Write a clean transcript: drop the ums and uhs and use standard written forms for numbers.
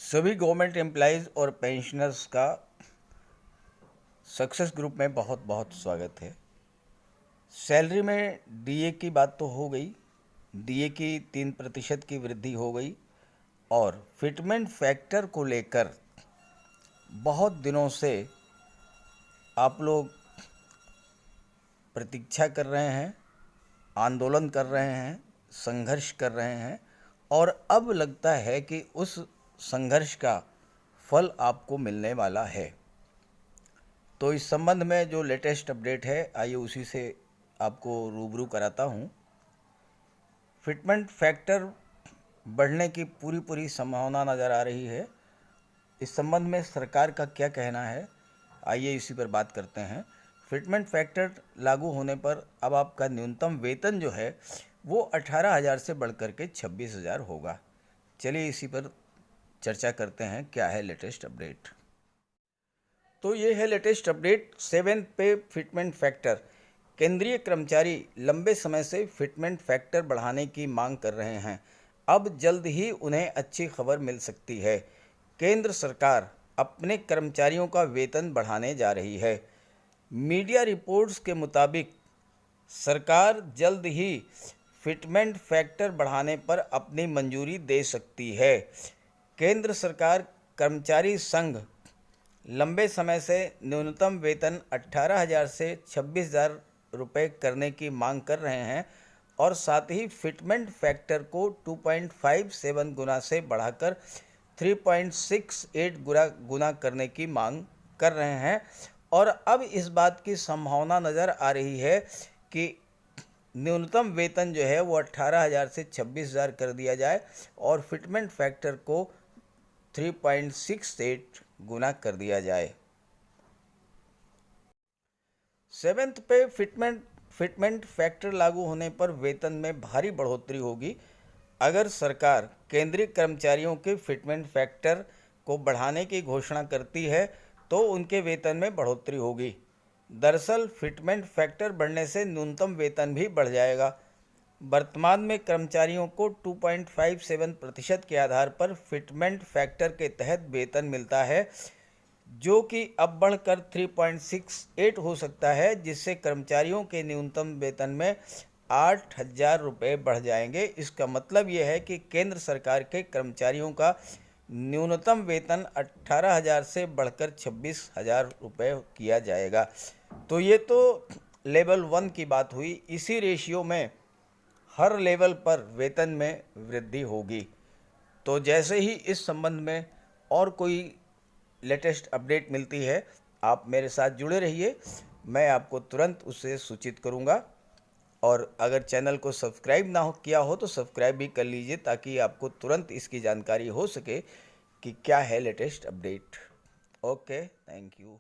सभी government employees और pensioners का सक्सेस ग्रुप में बहुत बहुत स्वागत है। सैलरी में डीए की बात तो हो गई, डीए की 3% की वृद्धि हो गई और फिटमेंट फैक्टर को लेकर बहुत दिनों से आप लोग प्रतीक्षा कर रहे हैं, आंदोलन कर रहे हैं, संघर्ष कर रहे हैं और अब लगता है कि उस संघर्ष का फल आपको मिलने वाला है। तो इस संबंध में जो लेटेस्ट अपडेट है, आइए उसी से आपको रूबरू कराता हूँ। फिटमेंट फैक्टर बढ़ने की पूरी संभावना नज़र आ रही है। इस संबंध में सरकार का क्या कहना है, आइए इसी पर बात करते हैं। फिटमेंट फैक्टर लागू होने पर अब आपका न्यूनतम वेतन जो है वो 18,000 से बढ़कर के 26,000 होगा। चलिए इसी पर चर्चा करते हैं, क्या है लेटेस्ट अपडेट। तो ये है लेटेस्ट अपडेट। 7th पे फिटमेंट फैक्टर। केंद्रीय कर्मचारी लंबे समय से फिटमेंट फैक्टर बढ़ाने की मांग कर रहे हैं। अब जल्द ही उन्हें अच्छी खबर मिल सकती है। केंद्र सरकार अपने कर्मचारियों का वेतन बढ़ाने जा रही है। मीडिया रिपोर्ट्स के मुताबिक सरकार जल्द ही फिटमेंट फैक्टर बढ़ाने पर अपनी मंजूरी दे सकती है। केंद्र सरकार कर्मचारी संघ लंबे समय से न्यूनतम वेतन 18,000 से 26,000 रुपये करने की मांग कर रहे हैं और साथ ही फिटमेंट फैक्टर को 2.57 गुना से बढ़ाकर 3.68 गुना करने की मांग कर रहे हैं। और अब इस बात की संभावना नज़र आ रही है कि न्यूनतम वेतन जो है वो 18,000 से 26,000 कर दिया जाए और फिटमेंट फैक्टर को 3.68 गुना कर दिया जाए। 7th पे फिटमेंट फैक्टर लागू होने पर वेतन में भारी बढ़ोतरी होगी। अगर सरकार केंद्रीय कर्मचारियों के फिटमेंट फैक्टर को बढ़ाने की घोषणा करती है तो उनके वेतन में बढ़ोतरी होगी। दरअसल फिटमेंट फैक्टर बढ़ने से न्यूनतम वेतन भी बढ़ जाएगा। वर्तमान में कर्मचारियों को 2.57% के आधार पर फिटमेंट फैक्टर के तहत वेतन मिलता है, जो कि अब बढ़कर 3.68 हो सकता है, जिससे कर्मचारियों के न्यूनतम वेतन में 8,000 रुपये बढ़ जाएंगे। इसका मतलब यह है कि केंद्र सरकार के कर्मचारियों का न्यूनतम वेतन 18,000 से बढ़कर 26,000 रुपये किया जाएगा। तो ये तो लेवल 1 की बात हुई। इसी रेशियो में हर लेवल पर वेतन में वृद्धि होगी। तो जैसे ही इस संबंध में और कोई लेटेस्ट अपडेट मिलती है, आप मेरे साथ जुड़े रहिए, मैं आपको तुरंत उससे सूचित करूंगा। और अगर चैनल को सब्सक्राइब ना किया हो तो सब्सक्राइब भी कर लीजिए, ताकि आपको तुरंत इसकी जानकारी हो सके कि क्या है latest update. Okay, thank you.